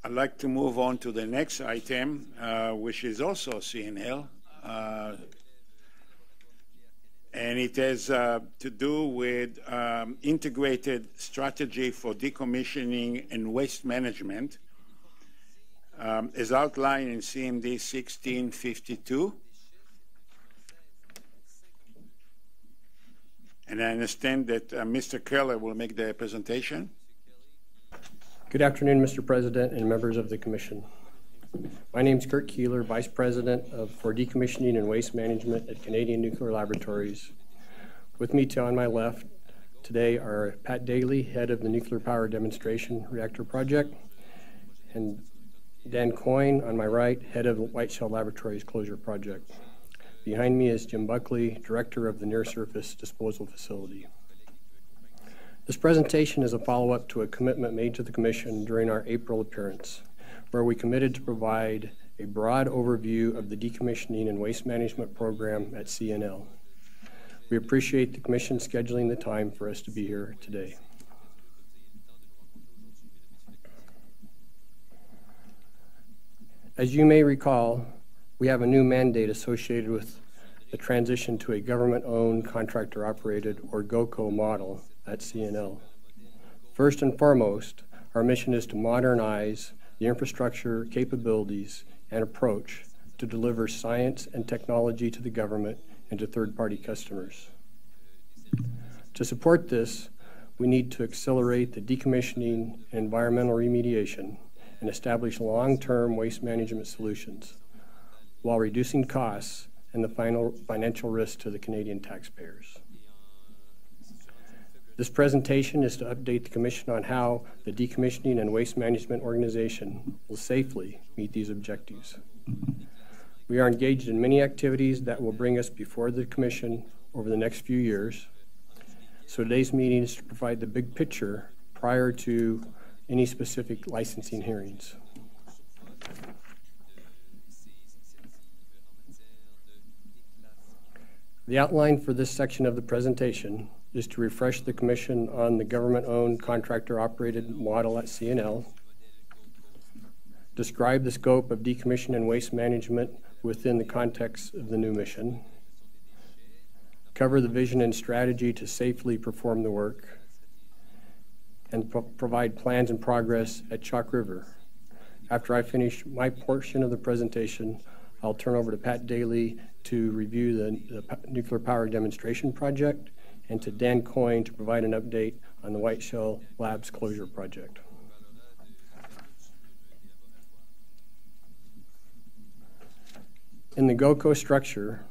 I'd like to move on to the next item, which is also CNL. And it has to do with integrated strategy for decommissioning and waste management, as outlined in CMD 1652. And I understand that Mr. Keller will make the presentation. Good afternoon, Mr. President and members of the Commission. My name is Kurt Keeler, Vice President for Decommissioning and Waste Management at Canadian Nuclear Laboratories. With me on my left today are Pat Daly, Head of the Nuclear Power Demonstration Reactor Project, and Dan Coyne on my right, Head of the White Shell Laboratories Closure Project. Behind me is Jim Buckley, Director of the Near Surface Disposal Facility. This presentation is a follow-up to a commitment made to the Commission during our April appearance, where we committed to provide a broad overview of the decommissioning and waste management program at CNL. We appreciate the Commission scheduling the time for us to be here today. As you may recall, we have a new mandate associated with the transition to a government-owned, contractor-operated, or GOCO model at CNL. First and foremost, our mission is to modernize the infrastructure, capabilities, and approach to deliver science and technology to the government and to third-party customers. To support this, we need to accelerate the decommissioning and environmental remediation and establish long-term waste management solutions while reducing costs and the financial risk to the Canadian taxpayers. This presentation is to update the Commission on how the Decommissioning and Waste Management Organization will safely meet these objectives. We are engaged in many activities that will bring us before the Commission over the next few years. So today's meeting is to provide the big picture prior to any specific licensing hearings. The outline for this section of the presentation is to refresh the Commission on the government-owned, contractor-operated model at CNL, describe the scope of decommission and waste management within the context of the new mission, cover the vision and strategy to safely perform the work, and provide plans and progress at Chalk River. After I finish my portion of the presentation, I'll turn over to Pat Daly to review the Nuclear Power Demonstration Project and to Dan Coyne to provide an update on the White Shell Labs Closure Project. In the GOCO structure,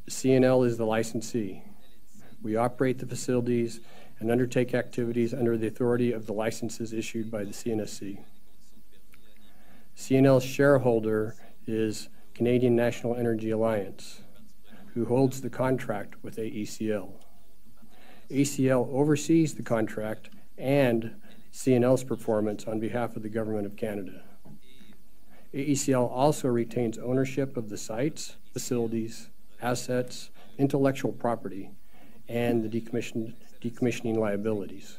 CNL is the licensee. We operate the facilities and undertake activities under the authority of the licenses issued by the CNSC. CNL's shareholder is Canadian National Energy Alliance, who holds the contract with AECL. AECL oversees the contract and CNL's performance on behalf of the Government of Canada. AECL also retains ownership of the sites, facilities, assets, intellectual property, and the decommissioning liabilities.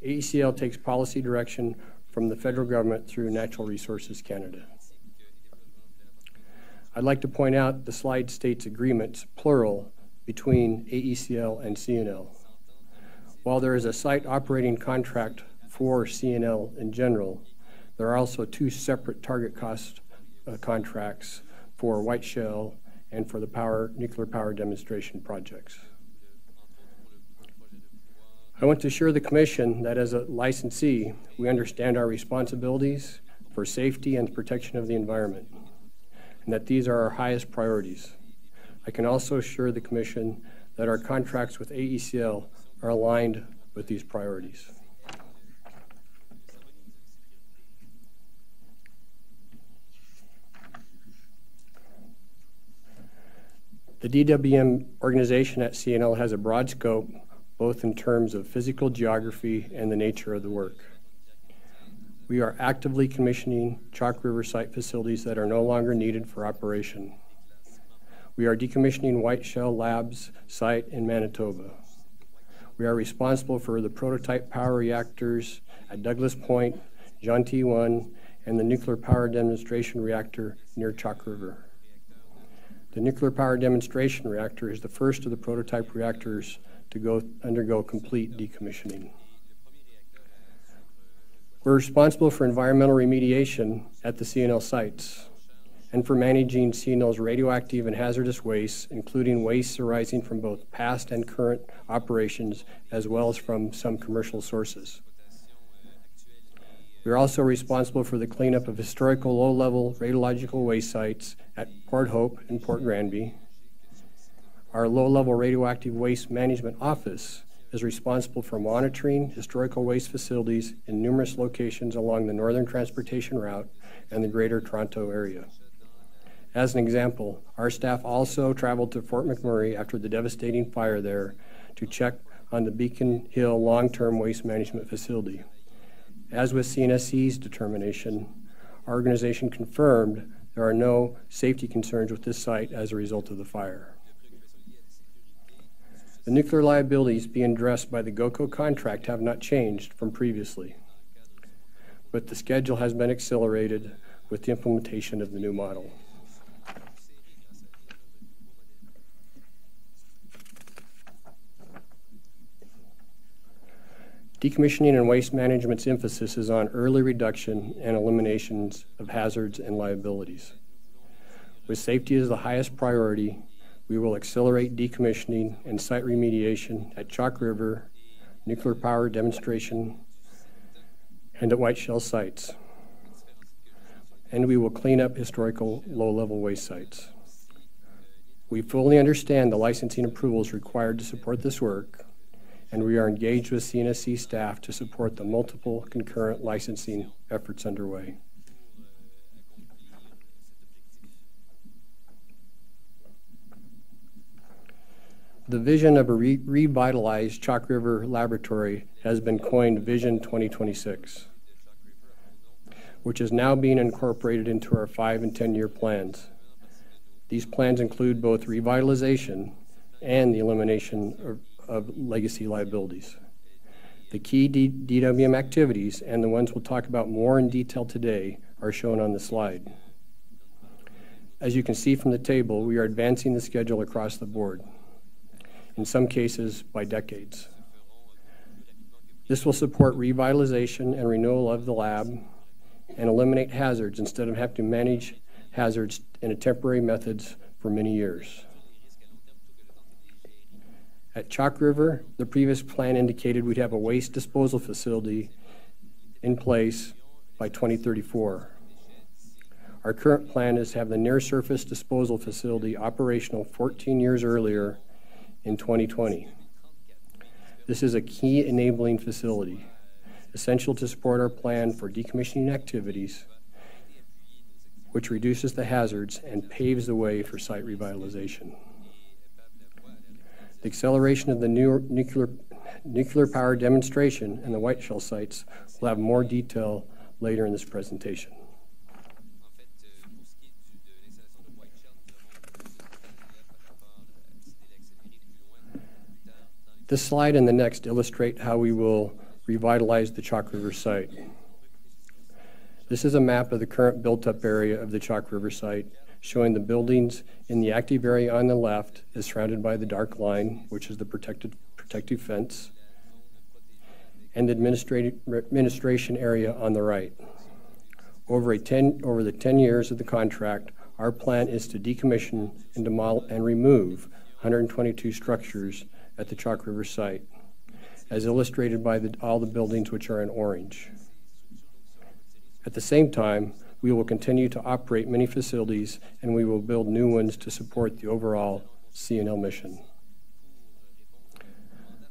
AECL takes policy direction from the federal government through Natural Resources Canada. I'd like to point out the slide states agreements, plural, between AECL and CNL. While there is a site operating contract for CNL in general, there are also two separate target cost contracts for White Shell and for the nuclear power demonstration projects. I want to assure the Commission that as a licensee, we understand our responsibilities for safety and protection of the environment, and that these are our highest priorities. I can also assure the Commission that our contracts with AECL are aligned with these priorities. The DWM organization at CNL has a broad scope, both in terms of physical geography and the nature of the work. We are actively commissioning Chalk River site facilities that are no longer needed for operation. We are decommissioning White Shell Labs site in Manitoba. We are responsible for the prototype power reactors at Douglas Point John T. 1, and the nuclear power demonstration reactor near Chalk River. The nuclear power demonstration reactor is the first of the prototype reactors to undergo complete decommissioning. We're responsible for environmental remediation at the CNL sites and for managing CNL's radioactive and hazardous wastes, including wastes arising from both past and current operations, as well as from some commercial sources. We are also responsible for the cleanup of historical low-level radiological waste sites at Port Hope and Port Granby. Our low-level radioactive waste management office is responsible for monitoring historical waste facilities in numerous locations along the Northern Transportation Route and the Greater Toronto Area. As an example, our staff also traveled to Fort McMurray after the devastating fire there to check on the Beacon Hill long-term waste management facility. As with CNSC's determination, our organization confirmed there are no safety concerns with this site as a result of the fire. The nuclear liabilities being addressed by the GOCO contract have not changed from previously, but the schedule has been accelerated with the implementation of the new model. Decommissioning and waste management's emphasis is on early reduction and eliminations of hazards and liabilities. With safety as the highest priority, we will accelerate decommissioning and site remediation at Chalk River, nuclear power demonstration, and at White Shell sites. And we will clean up historical low-level waste sites. We fully understand the licensing approvals required to support this work, and we are engaged with CNSC staff to support the multiple concurrent licensing efforts underway. The vision of a revitalized Chalk River laboratory has been coined Vision 2026, which is now being incorporated into our 5- and 10-year plans. These plans include both revitalization and the elimination of legacy liabilities. The key DWM activities, and the ones we'll talk about more in detail today, are shown on the slide. As you can see from the table, we are advancing the schedule across the board, in some cases by decades. This will support revitalization and renewal of the lab and eliminate hazards instead of having to manage hazards in a temporary methods for many years. At Chalk River, the previous plan indicated we'd have a waste disposal facility in place by 2034. Our current plan is to have the near-surface disposal facility operational 14 years earlier in 2020. This is a key enabling facility, essential to support our plan for decommissioning activities, which reduces the hazards and paves the way for site revitalization. The acceleration of the new nuclear power demonstration and the White Shell sites will have more detail later in this presentation. This slide and the next illustrate how we will revitalize the Chalk River site. This is a map of the current built-up area of the Chalk River site, showing the buildings in the active area on the left is surrounded by the dark line, which is the protective fence, and the administration area on the right. Over the 10 years of the contract, our plan is to decommission and remove 122 structures at the Chalk River site, as illustrated by all the buildings which are in orange. At the same time, we will continue to operate many facilities, and we will build new ones to support the overall CNL mission.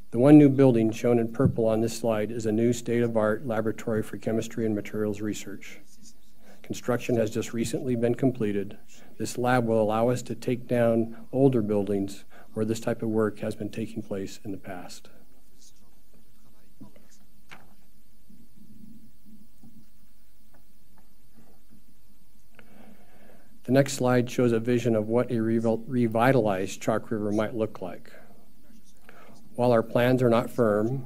The one new building shown in purple on this slide is a new state-of-the-art laboratory for chemistry and materials research. Construction has just recently been completed. This lab will allow us to take down older buildings where this type of work has been taking place in the past. The next slide shows a vision of what a revitalized Chalk River might look like. While our plans are not firm,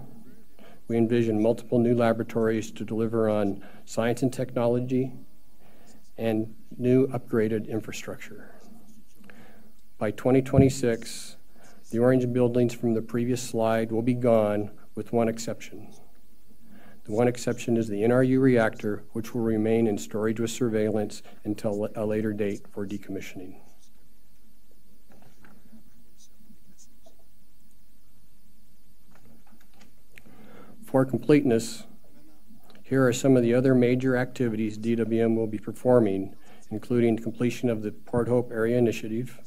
we envision multiple new laboratories to deliver on science and technology and new upgraded infrastructure. By 2026, the orange buildings from the previous slide will be gone with one exception. The one exception is the NRU reactor, which will remain in storage with surveillance until a later date for decommissioning. For completeness, here are some of the other major activities DWM will be performing, including completion of the Port Hope Area Initiative,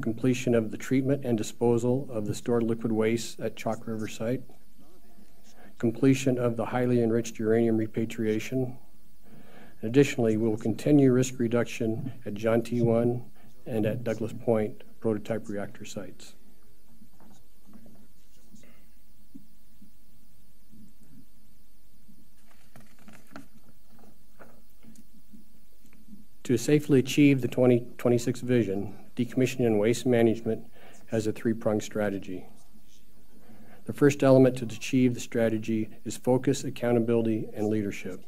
completion of the treatment and disposal of the stored liquid waste at Chalk River site, completion of the highly enriched uranium repatriation. Additionally, we will continue risk reduction at John T1 and at Douglas Point prototype reactor sites. To safely achieve the 2026 vision, decommissioning and waste management has a three-pronged strategy. The first element to achieve the strategy is focus, accountability, and leadership.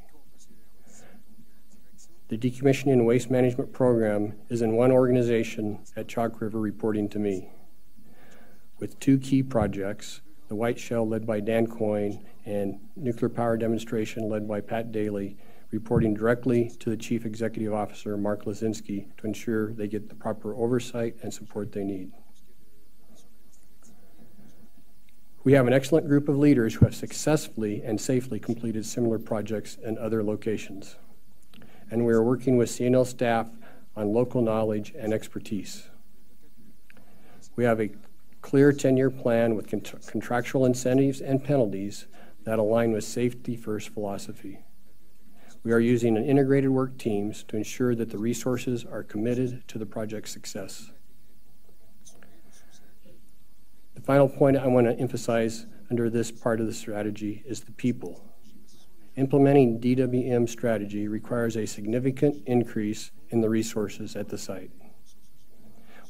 The decommissioning and waste management program is in one organization at Chalk River reporting to me, with two key projects, the White Shell led by Dan Coyne and nuclear power demonstration led by Pat Daly, reporting directly to the Chief Executive Officer, Mark Lazinski, to ensure they get the proper oversight and support they need. We have an excellent group of leaders who have successfully and safely completed similar projects in other locations. And we are working with CNL staff on local knowledge and expertise. We have a clear 10-year plan with contractual incentives and penalties that align with safety first philosophy. We are using an integrated work teams to ensure that the resources are committed to the project's success. The final point I want to emphasize under this part of the strategy is the people. Implementing DWM strategy requires a significant increase in the resources at the site.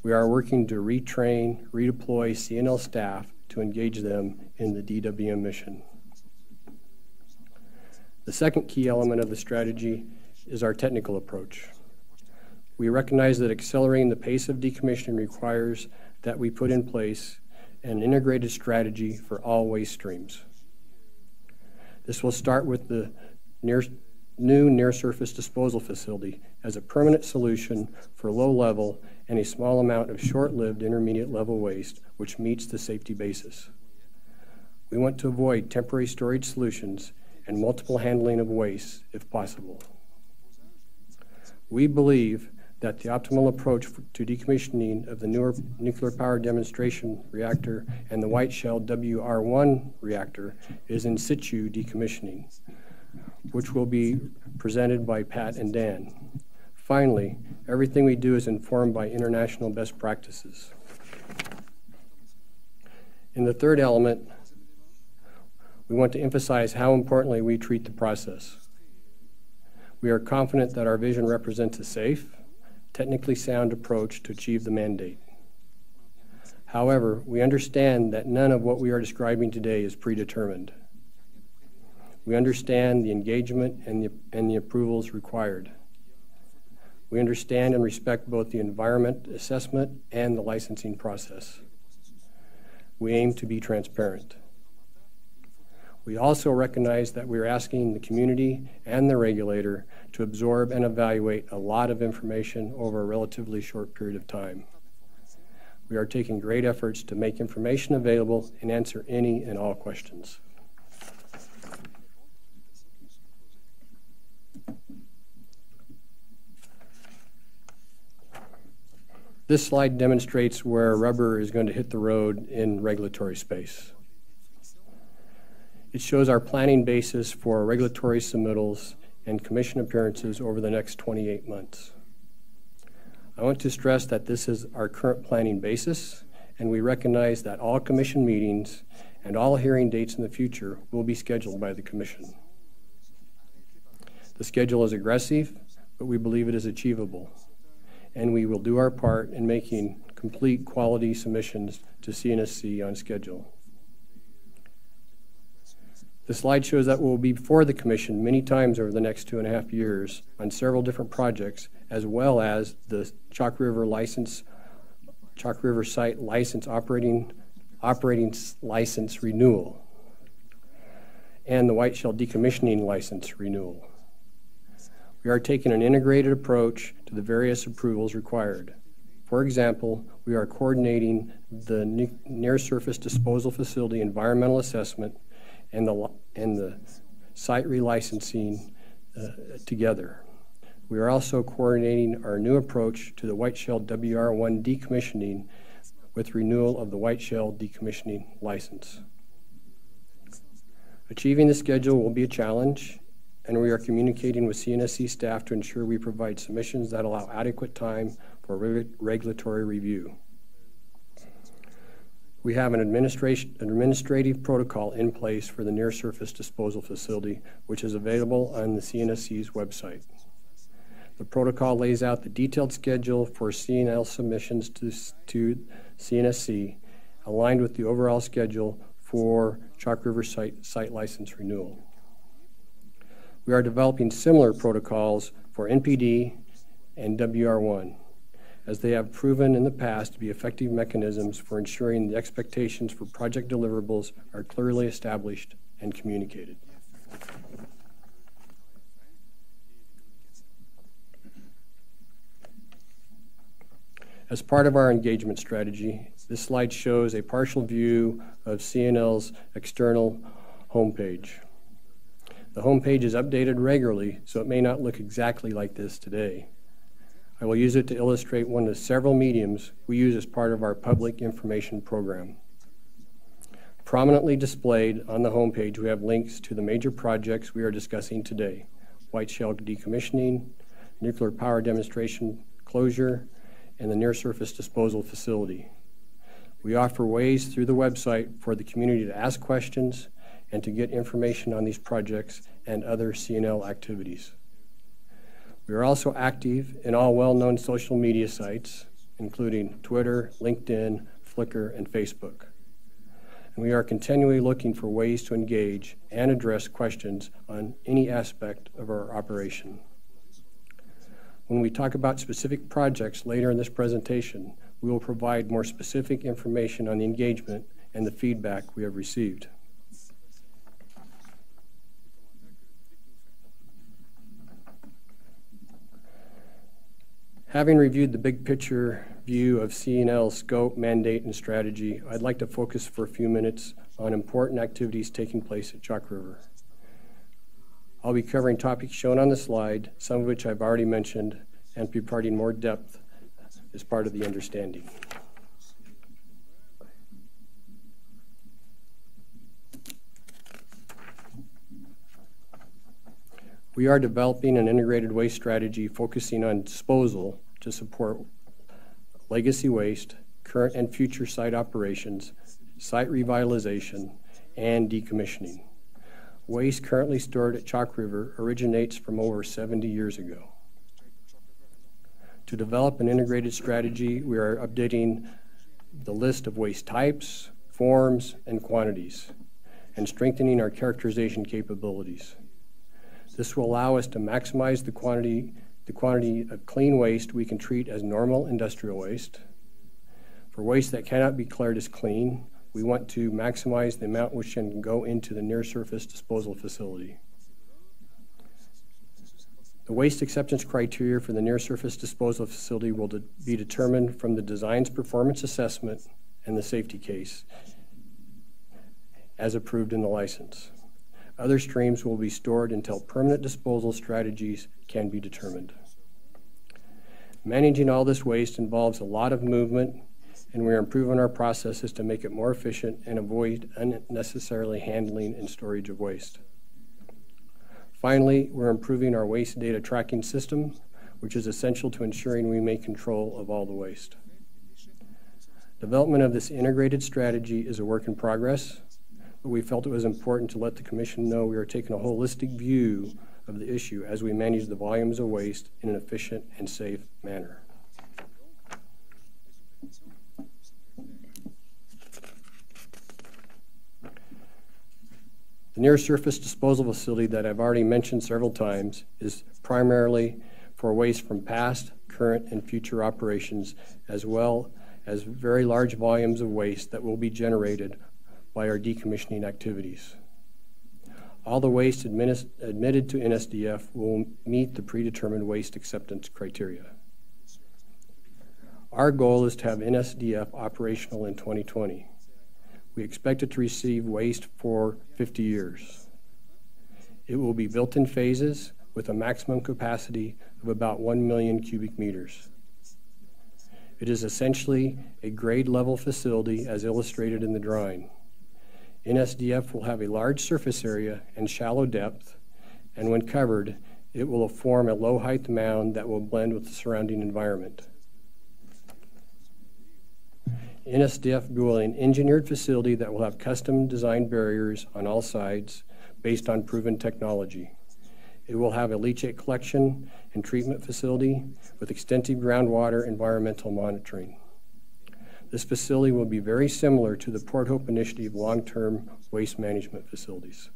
We are working to retrain, redeploy CNL staff to engage them in the DWM mission. The second key element of the strategy is our technical approach. We recognize that accelerating the pace of decommissioning requires that we put in place an integrated strategy for all waste streams. This will start with the new near-surface disposal facility as a permanent solution for low-level and a small amount of short-lived intermediate-level waste, which meets the safety basis. We want to avoid temporary storage solutions and multiple handling of waste if possible. We believe that the optimal approach to decommissioning of the newer nuclear power demonstration reactor and the White Shell WR1 reactor is in situ decommissioning, which will be presented by Pat and Dan. Finally, everything we do is informed by international best practices. In the third element, we want to emphasize how importantly we treat the process. We are confident that our vision represents a safe, technically sound approach to achieve the mandate. However, we understand that none of what we are describing today is predetermined. We understand the engagement and the approvals required. We understand and respect both the environment assessment and the licensing process. We aim to be transparent. We also recognize that we are asking the community and the regulator to absorb and evaluate a lot of information over a relatively short period of time. We are taking great efforts to make information available and answer any and all questions. This slide demonstrates where rubber is going to hit the road in regulatory space. It shows our planning basis for regulatory submittals and commission appearances over the next 28 months. I want to stress that this is our current planning basis, and we recognize that all commission meetings and all hearing dates in the future will be scheduled by the commission. The schedule is aggressive, but we believe it is achievable, and we will do our part in making complete quality submissions to CNSC on schedule. The slide shows that we'll be before the Commission many times over the next 2.5 years on several different projects, as well as the Chalk River site license operating license renewal and the White Shell decommissioning license renewal. We are taking an integrated approach to the various approvals required. For example, we are coordinating the near-surface disposal facility environmental assessment and the site relicensing together. We are also coordinating our new approach to the White Shell WR1 decommissioning with renewal of the White Shell decommissioning license. Achieving the schedule will be a challenge, and we are communicating with CNSC staff to ensure we provide submissions that allow adequate time for regulatory review. We have an administrative protocol in place for the near-surface disposal facility, which is available on the CNSC's website. The protocol lays out the detailed schedule for CNL submissions to CNSC, aligned with the overall schedule for Chalk River site license renewal. We are developing similar protocols for NPD and WR1, as they have proven in the past to be effective mechanisms for ensuring the expectations for project deliverables are clearly established and communicated. As part of our engagement strategy, this slide shows a partial view of CNL's external homepage. The homepage is updated regularly, so it may not look exactly like this today. I will use it to illustrate one of several mediums we use as part of our public information program. Prominently displayed on the homepage, we have links to the major projects we are discussing today: White Shell decommissioning, nuclear power demonstration closure, and the near-surface disposal facility. We offer ways through the website for the community to ask questions and to get information on these projects and other CNL activities. We are also active in all well-known social media sites, including Twitter, LinkedIn, Flickr, and Facebook. And we are continually looking for ways to engage and address questions on any aspect of our operation. When we talk about specific projects later in this presentation, we will provide more specific information on the engagement and the feedback we have received. Having reviewed the big picture view of CNL's scope, mandate, and strategy, I'd like to focus for a few minutes on important activities taking place at Chalk River. I'll be covering topics shown on the slide, some of which I've already mentioned, and providing more depth as part of the understanding. We are developing an integrated waste strategy focusing on disposal to support legacy waste, current and future site operations, site revitalization, and decommissioning. Waste currently stored at Chalk River originates from over 70 years ago. To develop an integrated strategy, we are updating the list of waste types, forms, and quantities, and strengthening our characterization capabilities. This will allow us to maximize the quantity of clean waste we can treat as normal industrial waste. For waste that cannot be declared as clean, we want to maximize the amount which can go into the near-surface disposal facility. The waste acceptance criteria for the near-surface disposal facility will be determined from the design's performance assessment and the safety case as approved in the license. Other streams will be stored until permanent disposal strategies can be determined. Managing all this waste involves a lot of movement, and we are improving our processes to make it more efficient and avoid unnecessarily handling and storage of waste. Finally, we're improving our waste data tracking system, which is essential to ensuring we make control of all the waste. Development of this integrated strategy is a work in progress, but we felt it was important to let the Commission know we are taking a holistic view of the issue as we manage the volumes of waste in an efficient and safe manner. The near-surface disposal facility that I've already mentioned several times is primarily for waste from past, current, and future operations, as well as very large volumes of waste that will be generated by our decommissioning activities. All the waste admitted to NSDF will meet the predetermined waste acceptance criteria. Our goal is to have NSDF operational in 2020. We expect it to receive waste for 50 years. It will be built in phases with a maximum capacity of about 1 million cubic meters. It is essentially a grade level facility as illustrated in the drawing. NSDF will have a large surface area and shallow depth, and when covered, it will form a low height mound that will blend with the surrounding environment. NSDF will be an engineered facility that will have custom designed barriers on all sides based on proven technology. It will have a leachate collection and treatment facility with extensive groundwater environmental monitoring. This facility will be very similar to the Port Hope Initiative long-term waste management facilities.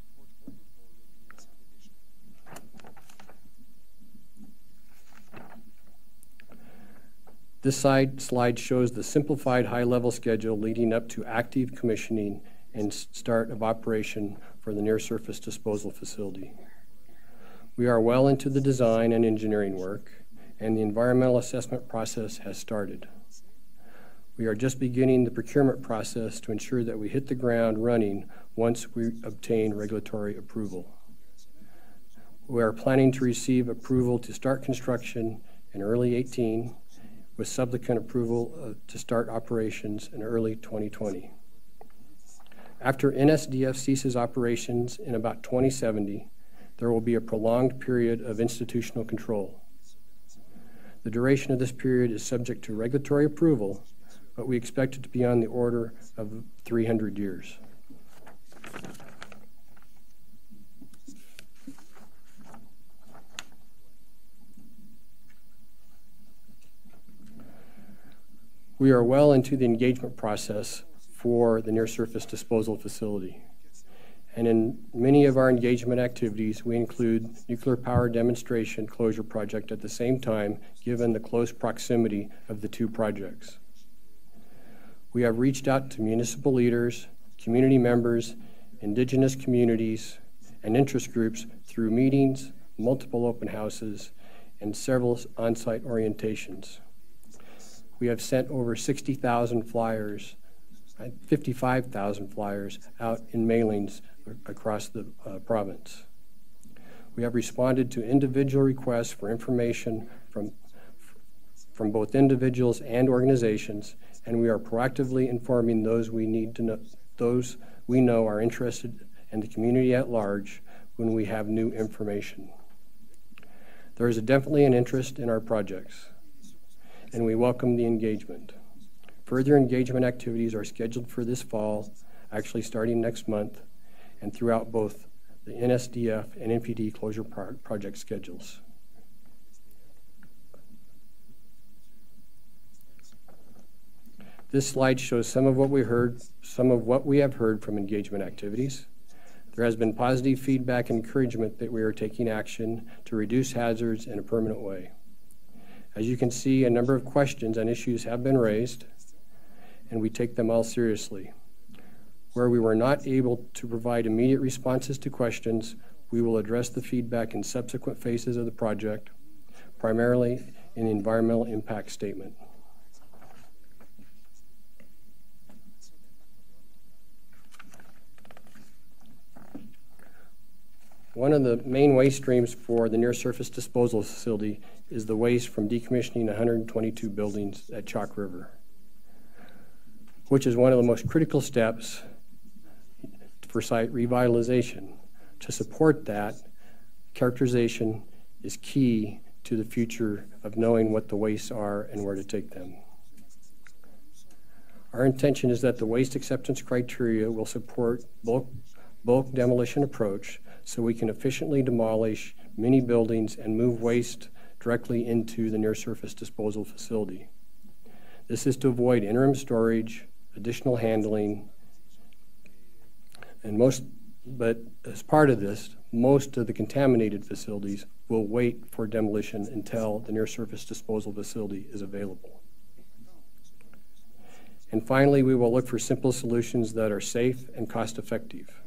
This slide shows the simplified high-level schedule leading up to active commissioning and start of operation for the near-surface disposal facility. We are well into the design and engineering work, and the environmental assessment process has started. We are just beginning the procurement process to ensure that we hit the ground running once we obtain regulatory approval. We are planning to receive approval to start construction in early 2018, with subsequent approval to start operations in early 2020. After NSDF ceases operations in about 2070, there will be a prolonged period of institutional control. The duration of this period is subject to regulatory approval, but we expect it to be on the order of 300 years. We are well into the engagement process for the near-surface disposal facility. And in many of our engagement activities, we include nuclear power demonstration closure project at the same time, given the close proximity of the two projects. We have reached out to municipal leaders, community members, indigenous communities, and interest groups through meetings, multiple open houses, and several on-site orientations. We have sent over 60,000 flyers, 55,000 flyers out in mailings across the province. We have responded to individual requests for information from both individuals and organizations, and we are proactively informing those we know are interested and the community at large when we have new information. There is definitely an interest in our projects, and we welcome the engagement. Further engagement activities are scheduled for this fall, actually starting next month, and throughout both the NSDF and NPD closure project schedules. This slide shows some of what we have heard from engagement activities. There has been positive feedback and encouragement that we are taking action to reduce hazards in a permanent way. As you can see, a number of questions and issues have been raised, and we take them all seriously. Where we were not able to provide immediate responses to questions, we will address the feedback in subsequent phases of the project, primarily in the environmental impact statement. One of the main waste streams for the near-surface disposal facility is the waste from decommissioning 122 buildings at Chalk River, which is one of the most critical steps for site revitalization. To support that, characterization is key to the future of knowing what the wastes are and where to take them. Our intention is that the waste acceptance criteria will support bulk demolition approach so we can efficiently demolish many buildings and move waste directly into the near-surface disposal facility. This is to avoid interim storage, additional handling, and most But as part of this, most of the contaminated facilities will wait for demolition until the near-surface disposal facility is available. And finally, we will look for simple solutions that are safe and cost-effective.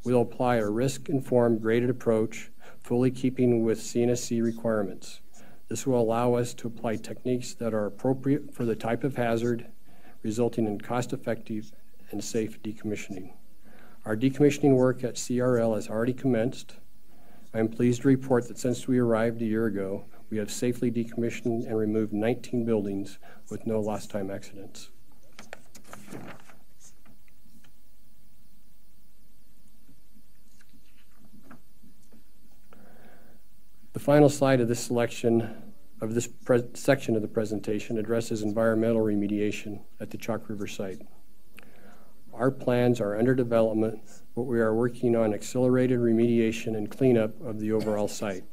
We'll apply a risk-informed graded approach, fully keeping with CNSC requirements. This will allow us to apply techniques that are appropriate for the type of hazard, resulting in cost-effective and safe decommissioning. Our decommissioning work at CRL has already commenced. I am pleased to report that since we arrived a year ago, we have safely decommissioned and removed 19 buildings with no lost time accidents. The final slide of this section of the presentation addresses environmental remediation at the Chalk River site. Our plans are under development, but we are working on accelerated remediation and cleanup of the overall site.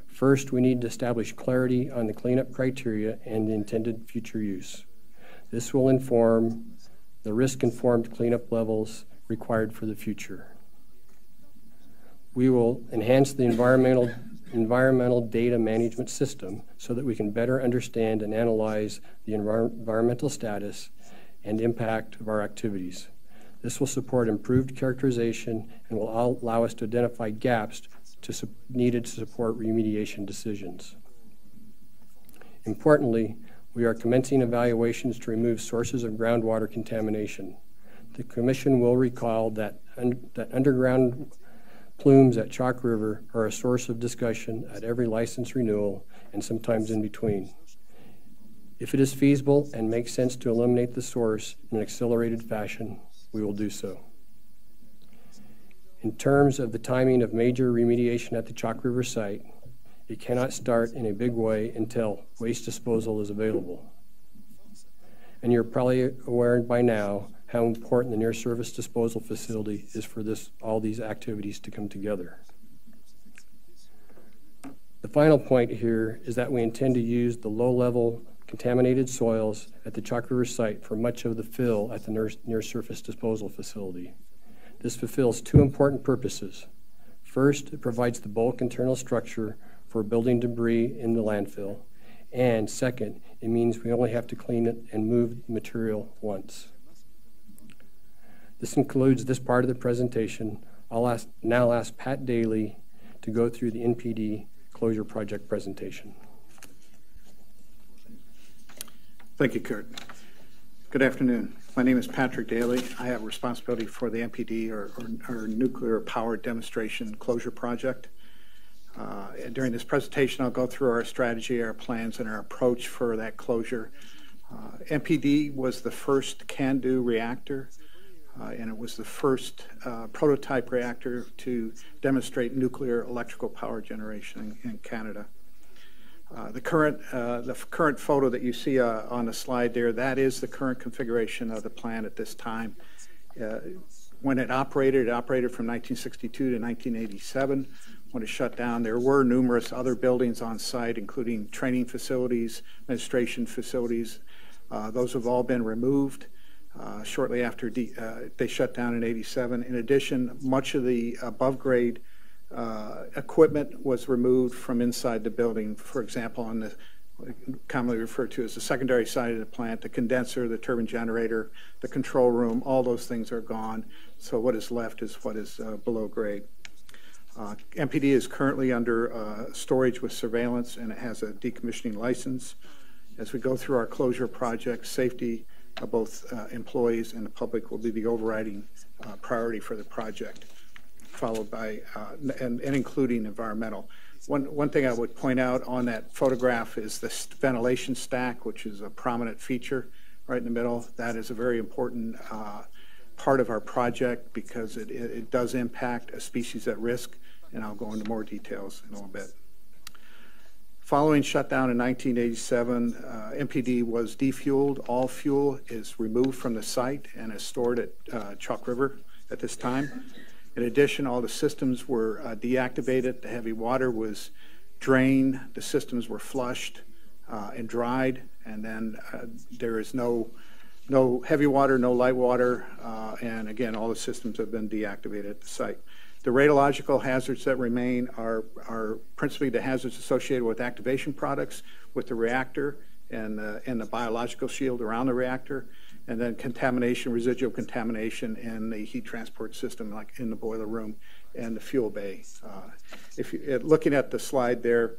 First, we need to establish clarity on the cleanup criteria and the intended future use. This will inform the risk-informed cleanup levels required for the future. We will enhance the environmental data management system so that we can better understand and analyze the environmental status and impact of our activities. This will support improved characterization and will allow us to identify gaps needed to support remediation decisions. Importantly, we are commencing evaluations to remove sources of groundwater contamination. The Commission will recall that underground plumes at Chalk River are a source of discussion at every license renewal and sometimes in between. If it is feasible and makes sense to eliminate the source in an accelerated fashion, we will do so. In terms of the timing of major remediation at the Chalk River site, it cannot start in a big way until waste disposal is available. And you're probably aware by now how important the near-surface disposal facility is for all these activities to come together. The final point here is that we intend to use the low-level contaminated soils at the Chalk River site for much of the fill at the near-surface disposal facility. This fulfills two important purposes. First, it provides the bulk internal structure for building debris in the landfill. And second, it means we only have to clean it and move the material once. This concludes this part of the presentation. I'll now ask Pat Daly to go through the NPD closure project presentation. Thank you, Kurt. Good afternoon. My name is Patrick Daly. I have responsibility for the NPD, or Nuclear Power Demonstration Closure Project. During this presentation, I'll go through our strategy, our plans, and our approach for that closure. NPD was the first CANDU reactor, and it was the first prototype reactor to demonstrate nuclear electrical power generation in Canada. The current photo that you see on the slide there, that is the current configuration of the plant at this time. When it operated from 1962 to 1987. When it shut down, there were numerous other buildings on site, including training facilities, administration facilities. Those have all been removed shortly after they shut down in '87. In addition, much of the above-grade equipment was removed from inside the building. For example, on the commonly referred to as the secondary side of the plant, the condenser, the turbine generator, the control room, all those things are gone. So what is left is what is below grade. MPD is currently under storage with surveillance, and it has a decommissioning license. As we go through our closure project, safety of both employees and the public will be the overriding priority for the project, followed by and including environmental. One thing I would point out on that photograph is the ventilation stack, which is a prominent feature right in the middle. That is a very important part of our project because it does impact a species at risk, and I'll go into more details in a little bit. Following shutdown in 1987, MPD was defueled. All fuel is removed from the site and is stored at Chalk River at this time. In addition, all the systems were deactivated. The heavy water was drained. The systems were flushed and dried, and then there is no No heavy water, no light water, and again, all the systems have been deactivated at the site. The radiological hazards that remain are principally the hazards associated with activation products, with the reactor, and the biological shield around the reactor, and then contamination, residual contamination in the heat transport system, like in the boiler room and the fuel bay. If you, looking at the slide there,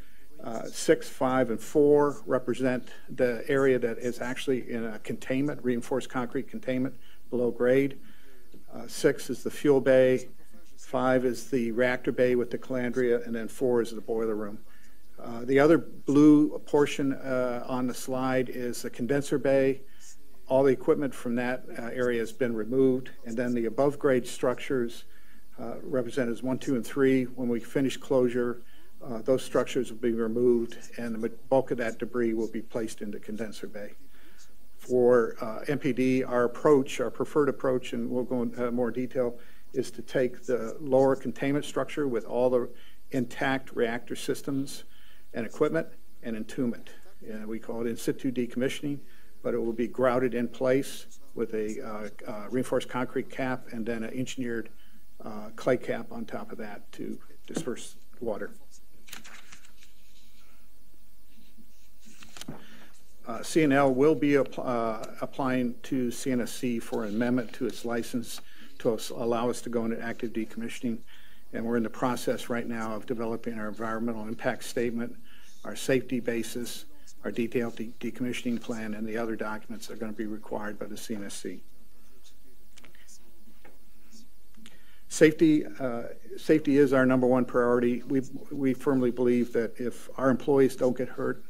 6, 5, and 4 represent the area that is actually in a containment, reinforced concrete containment below grade. 6 is the fuel bay, 5 is the reactor bay with the calandria, and then 4 is the boiler room. The other blue portion on the slide is the condenser bay. All the equipment from that area has been removed, and then the above grade structures represented as 1, 2, and 3. When we finish closure, those structures will be removed, and the bulk of that debris will be placed into condenser bay. For MPD, our preferred approach, and we'll go into more detail, is to take the lower containment structure with all the intact reactor systems and equipment and entomb it. We call it in situ decommissioning, but it will be grouted in place with a reinforced concrete cap and then an engineered clay cap on top of that to disperse water. CNL will be applying to CNSC for an amendment to its license to allow us to go into active decommissioning. And we're in the process right now of developing our environmental impact statement, our safety basis, our detailed decommissioning plan, and the other documents that are going to be required by the CNSC. Safety is our #1 priority. We firmly believe that if our employees don't get hurt,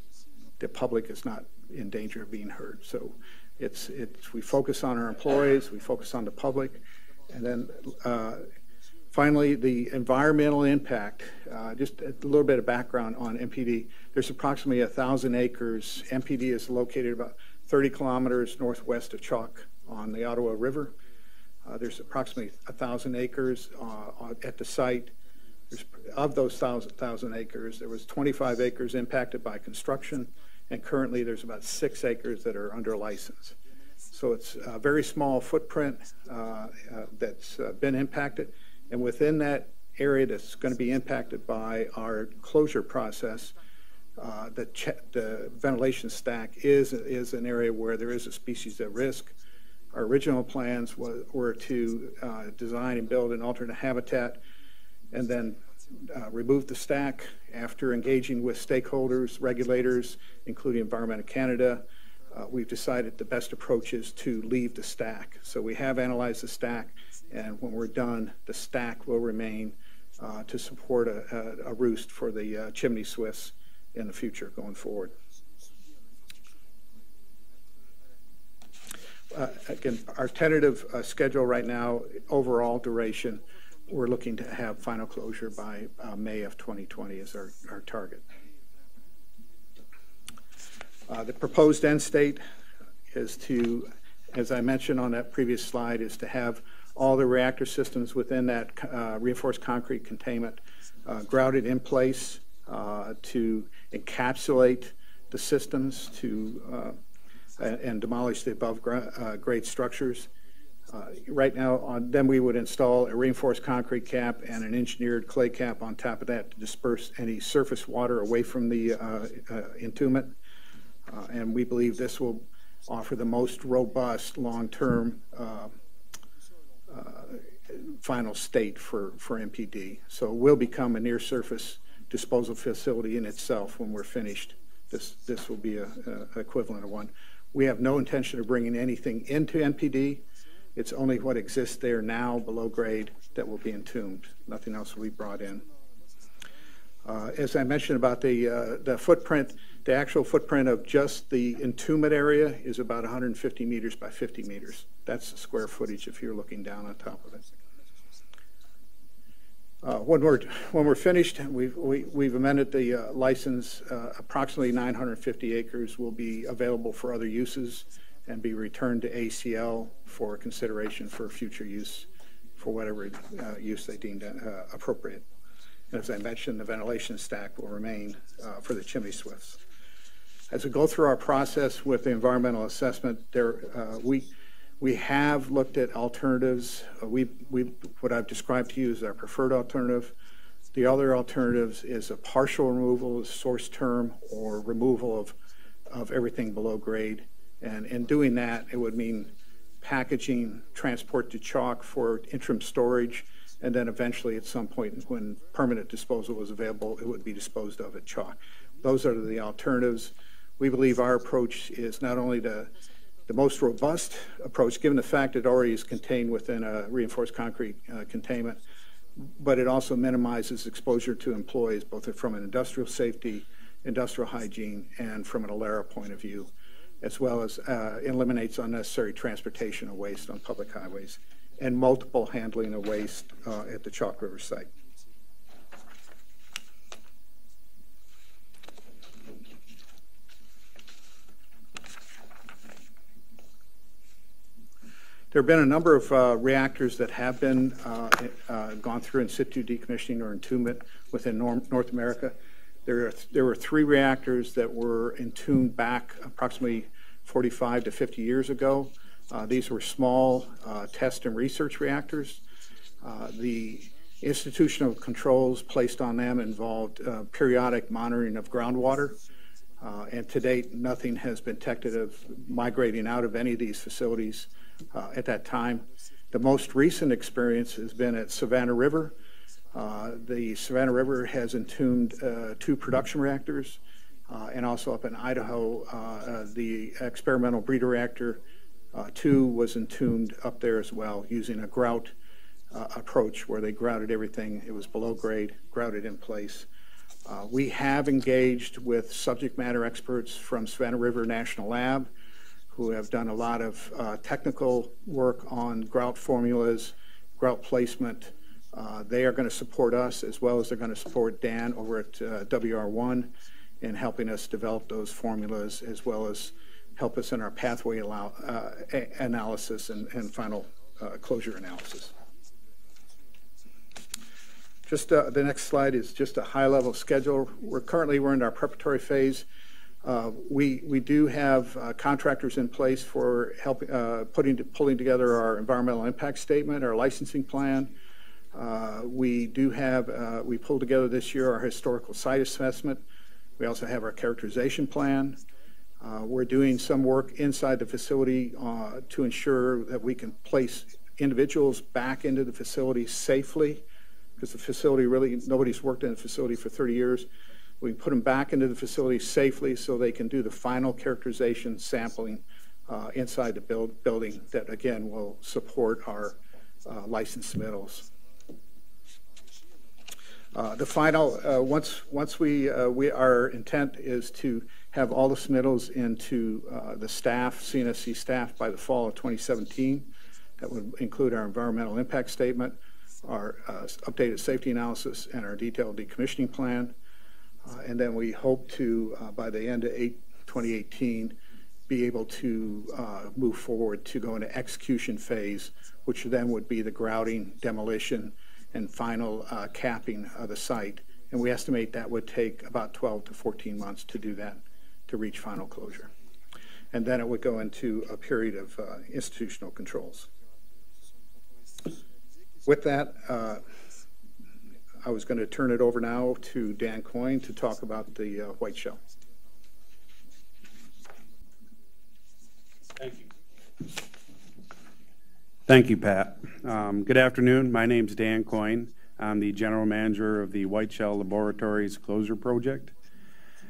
the public is not in danger of being hurt. So we focus on our employees, we focus on the public, and then finally, the environmental impact. Just a little bit of background on MPD. There's approximately 1,000 acres. MPD is located about 30 kilometers northwest of Chalk on the Ottawa River. There's approximately 1,000 acres at the site. Of those 1,000 acres, there was 25 acres impacted by construction, and currently there's about 6 acres that are under license. So it's a very small footprint that's been impacted, and within that area that's going to be impacted by our closure process, the ventilation stack is an area where there is a species at risk. Our original plans were to design and build an alternate habitat and then remove the stack. After engaging with stakeholders, regulators, including Environment Canada, we've decided the best approach is to leave the stack. So we have analyzed the stack, and when we're done, the stack will remain to support a roost for the chimney swifts in the future going forward. Again, our tentative schedule right now, overall duration, we're looking to have final closure by May of 2020 is our target. The proposed end state is to, as I mentioned on that previous slide, is to have all the reactor systems within that reinforced concrete containment grouted in place to encapsulate the systems and demolish the above grade structures. Right now, then we would install a reinforced concrete cap and an engineered clay cap on top of that to disperse any surface water away from the entombment. And we believe this will offer the most robust long-term final state for MPD. So it will become a near-surface disposal facility in itself when we're finished. This will be an equivalent of one. We have no intention of bringing anything into MPD. It's only what exists there now below grade that will be entombed. Nothing else will be brought in. As I mentioned about the footprint, the actual footprint of just the entombment area is about 150 meters by 50 meters. That's the square footage if you're looking down on top of it. When we're finished, we've amended the license. Approximately 950 acres will be available for other uses and be returned to ACL for consideration for future use, for whatever use they deemed appropriate. And as I mentioned, the ventilation stack will remain for the chimney swifts. As we go through our process with the environmental assessment, we have looked at alternatives. What I've described to you is our preferred alternative. The other alternatives is a partial removal of source term or removal of everything below grade. And in doing that, it would mean packaging, transport to chalk for interim storage, and then eventually at some point when permanent disposal was available, it would be disposed of at chalk. Those are the alternatives. We believe our approach is not only the most robust approach, given the fact it already is contained within a reinforced concrete containment, but it also minimizes exposure to employees, both from an industrial safety, industrial hygiene, and from an ALERA point of view, as well as eliminates unnecessary transportation of waste on public highways and multiple handling of waste at the Chalk River site. There have been a number of reactors that have been gone through in situ decommissioning or entombment within North America. There were 3 reactors that were entombed back approximately 45 to 50 years ago. These were small test and research reactors. The institutional controls placed on them involved periodic monitoring of groundwater. And to date, nothing has been detected of migrating out of any of these facilities at that time. The most recent experience has been at Savannah River. The Savannah River has entombed 2 production reactors, and also up in Idaho, the experimental breeder reactor 2 was entombed up there as well, using a grout approach where they grouted everything. It was below grade, grouted in place. We have engaged with subject matter experts from Savannah River National Lab, who have done a lot of technical work on grout formulas, grout placement. They are going to support us, as well as they're going to support Dan over at WR1 in helping us develop those formulas, as well as help us in our pathway analysis and final closure analysis. Just the next slide is just a high-level schedule. We're in our preparatory phase. We do have contractors in place for helping pulling together our environmental impact statement, our licensing plan. We pulled together this year our historical site assessment. We also have our characterization plan. We're doing some work inside the facility to ensure that we can place individuals back into the facility safely, because the facility nobody's worked in the facility for 30 years. We put them back into the facility safely so they can do the final characterization sampling inside the building that, again, will support our license submittals. The final, our intent is to have all the submittals into the staff, CNSC staff, by the fall of 2017. That would include our environmental impact statement, our updated safety analysis, and our detailed decommissioning plan. And then we hope to, by the end of 2018, be able to move forward to go into execution phase, which then would be the grouting, demolition, and final capping of the site. And we estimate that would take about 12 to 14 months to do that, to reach final closure. And then it would go into a period of institutional controls. With that, I was going to turn it over now to Dan Coyne to talk about the white shell. Thank you. Thank you, Pat. Good afternoon. My name's Dan Coyne. I'm the general manager of the White Shell Laboratories Closure Project.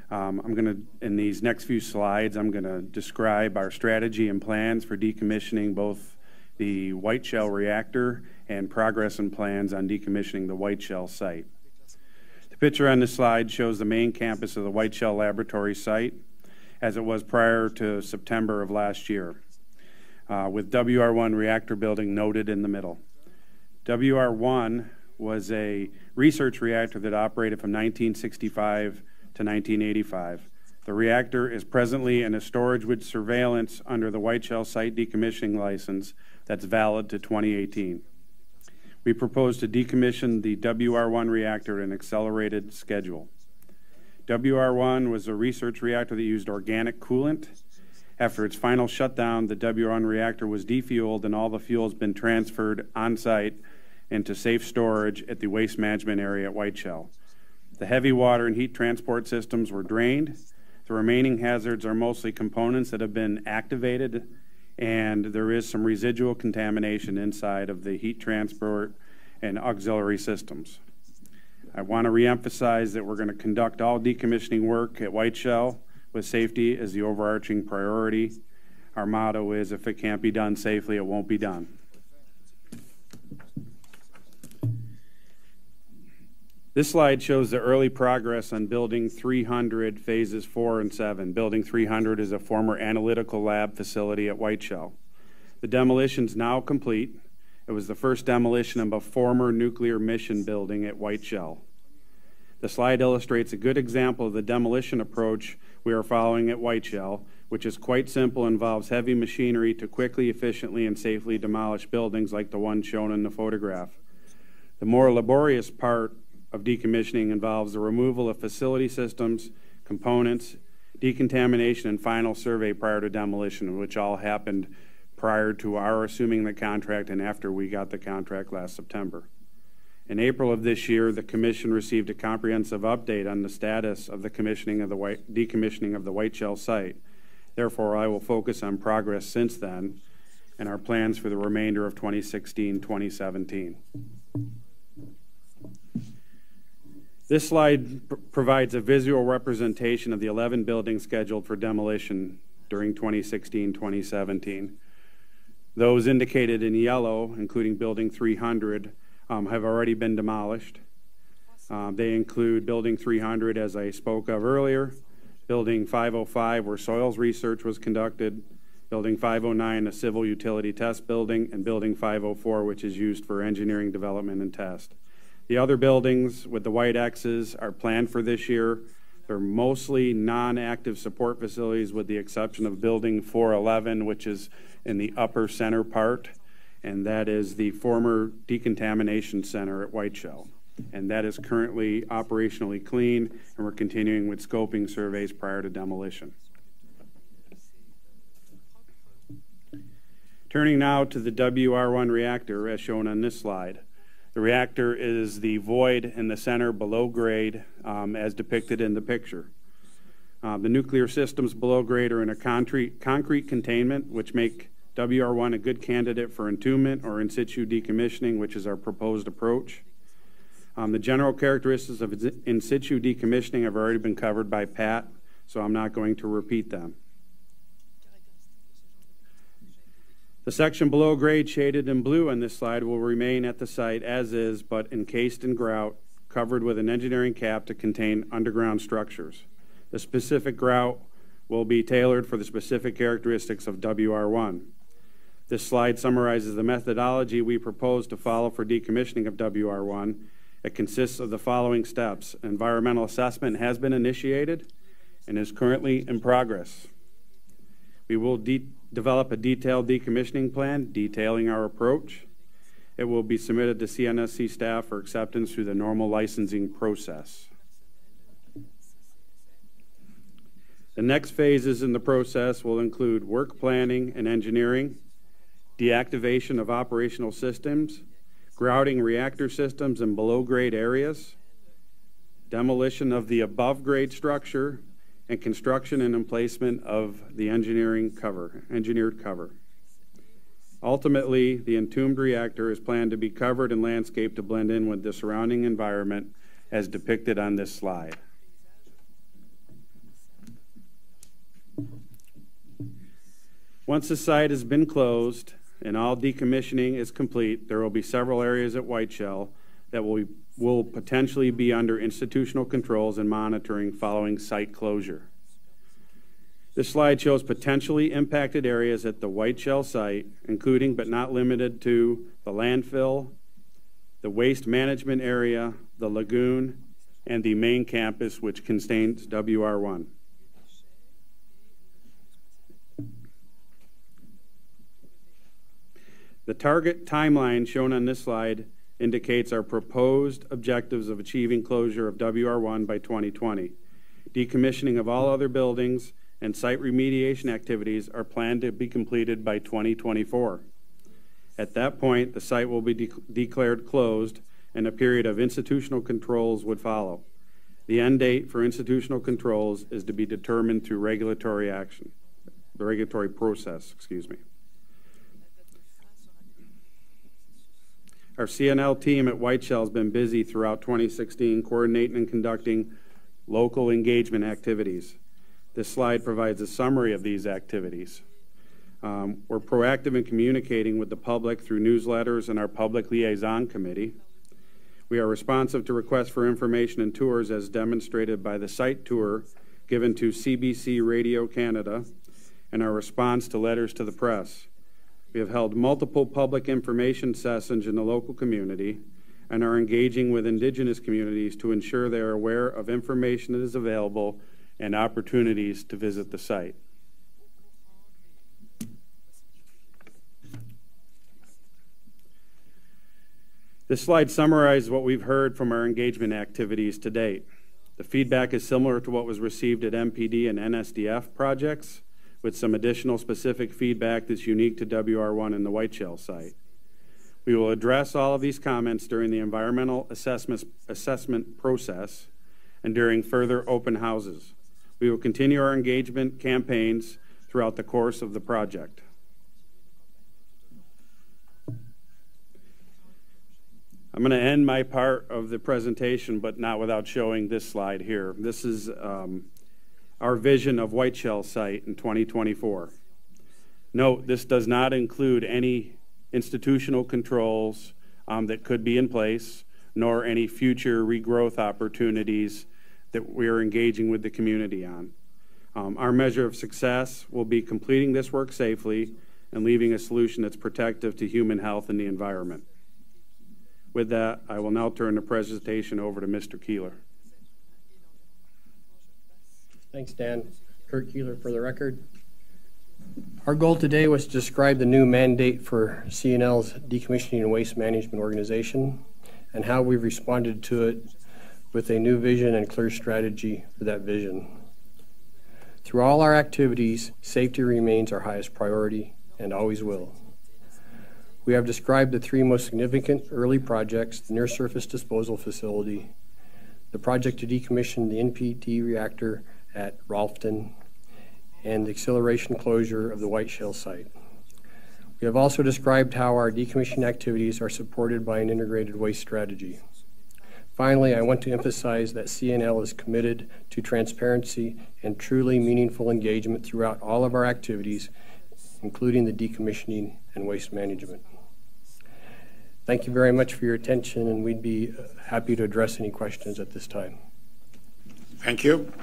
In these next few slides, I'm going to describe our strategy and plans for decommissioning both the White Shell reactor and progress and plans on decommissioning the White Shell site. The picture on this slide shows the main campus of the White Shell Laboratory site as it was prior to September of last year, with WR1 reactor building noted in the middle. WR1 was a research reactor that operated from 1965 to 1985. The reactor is presently in a storage with surveillance under the White Shell site decommissioning license that's valid to 2018. We propose to decommission the WR1 reactor in an accelerated schedule. WR1 was a research reactor that used organic coolant. After its final shutdown, the WR1 reactor was defueled and all the fuel has been transferred on-site into safe storage at the waste management area at Whiteshell. The heavy water and heat transport systems were drained. The remaining hazards are mostly components that have been activated, and there is some residual contamination inside of the heat transport and auxiliary systems. I want to reemphasize that we're going to conduct all decommissioning work at Whiteshell with safety as the overarching priority. Our motto is, if it can't be done safely, it won't be done. This slide shows the early progress on Building 300, phases 4 and 7. Building 300 is a former analytical lab facility at Whiteshell. The demolition is now complete. It was the first demolition of a former nuclear mission building at Whiteshell. The slide illustrates a good example of the demolition approach we are following at Whiteshell, which is quite simple and involves heavy machinery to quickly, efficiently, and safely demolish buildings like the one shown in the photograph. The more laborious part of decommissioning involves the removal of facility systems, components, decontamination, and final survey prior to demolition, which all happened prior to our assuming the contract and after we got the contract last September. In April of this year, the Commission received a comprehensive update on the status of the decommissioning of the Whiteshell site. Therefore, I will focus on progress since then and our plans for the remainder of 2016-2017. This slide provides a visual representation of the 11 buildings scheduled for demolition during 2016-2017. Those indicated in yellow, including Building 300, have already been demolished. They include Building 300, as I spoke of earlier, Building 505, where soils research was conducted, Building 509, a civil utility test building, and Building 504, which is used for engineering development and test. The other buildings with the white X's are planned for this year. They're mostly non-active support facilities with the exception of Building 411, which is in the upper center part, and that is the former decontamination center at Whiteshell. And that is currently operationally clean, and we're continuing with scoping surveys prior to demolition. Turning now to the WR1 reactor, as shown on this slide. The reactor is the void in the center below grade as depicted in the picture. The nuclear systems below grade are in a concrete containment, which make WR1 a good candidate for entombment or in situ decommissioning, which is our proposed approach. The general characteristics of in situ decommissioning have already been covered by Pat, so I'm not going to repeat them. The section below grade shaded in blue on this slide will remain at the site as is, but encased in grout, covered with an engineering cap to contain underground structures. The specific grout will be tailored for the specific characteristics of WR1. This slide summarizes the methodology we propose to follow for decommissioning of WR1. It consists of the following steps. Environmental assessment has been initiated and is currently in progress. We will develop a detailed decommissioning plan detailing our approach. It will be submitted to CNSC staff for acceptance through the normal licensing process. The next phases in the process will include work planning and engineering, deactivation of operational systems, grouting reactor systems in below-grade areas, demolition of the above-grade structure, and construction and emplacement of the engineered cover. Ultimately, the entombed reactor is planned to be covered and landscaped to blend in with the surrounding environment as depicted on this slide. Once the site has been closed and all decommissioning is complete, there will be several areas at Whiteshell that will potentially be under institutional controls and monitoring following site closure. This slide shows potentially impacted areas at the Whiteshell site, including but not limited to the landfill, the waste management area, the lagoon, and the main campus, which contains WR1. The target timeline shown on this slide indicates our proposed objectives of achieving closure of WR1 by 2020. Decommissioning of all other buildings and site remediation activities are planned to be completed by 2024. At that point, the site will be declared closed and a period of institutional controls would follow. The end date for institutional controls is to be determined through regulatory action, the regulatory process, excuse me. Our CNL team at Whiteshell has been busy throughout 2016 coordinating and conducting local engagement activities. This slide provides a summary of these activities. We're proactive in communicating with the public through newsletters and our Public Liaison Committee. We are responsive to requests for information and tours as demonstrated by the site tour given to CBC Radio Canada and our response to letters to the press. We have held multiple public information sessions in the local community and are engaging with Indigenous communities to ensure they are aware of information that is available and opportunities to visit the site. This slide summarizes what we've heard from our engagement activities to date. The feedback is similar to what was received at MPD and NSDF projects, with some additional specific feedback that's unique to WR1 and the Whiteshell site. We will address all of these comments during the environmental assessment process and during further open houses. We will continue our engagement campaigns throughout the course of the project. I'm going to end my part of the presentation, but not without showing this slide here. This is our vision of Whiteshell site in 2024. Note, this does not include any institutional controls that could be in place, nor any future regrowth opportunities that we are engaging with the community on. Our measure of success will be completing this work safely and leaving a solution that's protective to human health and the environment. With that, I will now turn the presentation over to Mr. Keeler. Thanks, Dan. Kurt Keeler for the record. Our goal today was to describe the new mandate for CNL's Decommissioning and Waste Management Organization and how we've responded to it with a new vision and clear strategy for that vision. Through all our activities, safety remains our highest priority and always will. We have described the three most significant early projects: the near-surface disposal facility, the project to decommission the NPT reactor at Rolfton, and the acceleration closure of the Whiteshell site. We have also described how our decommissioning activities are supported by an integrated waste strategy. Finally, I want to emphasize that CNL is committed to transparency and truly meaningful engagement throughout all of our activities, including the decommissioning and waste management. Thank you very much for your attention, and we'd be happy to address any questions at this time. Thank you.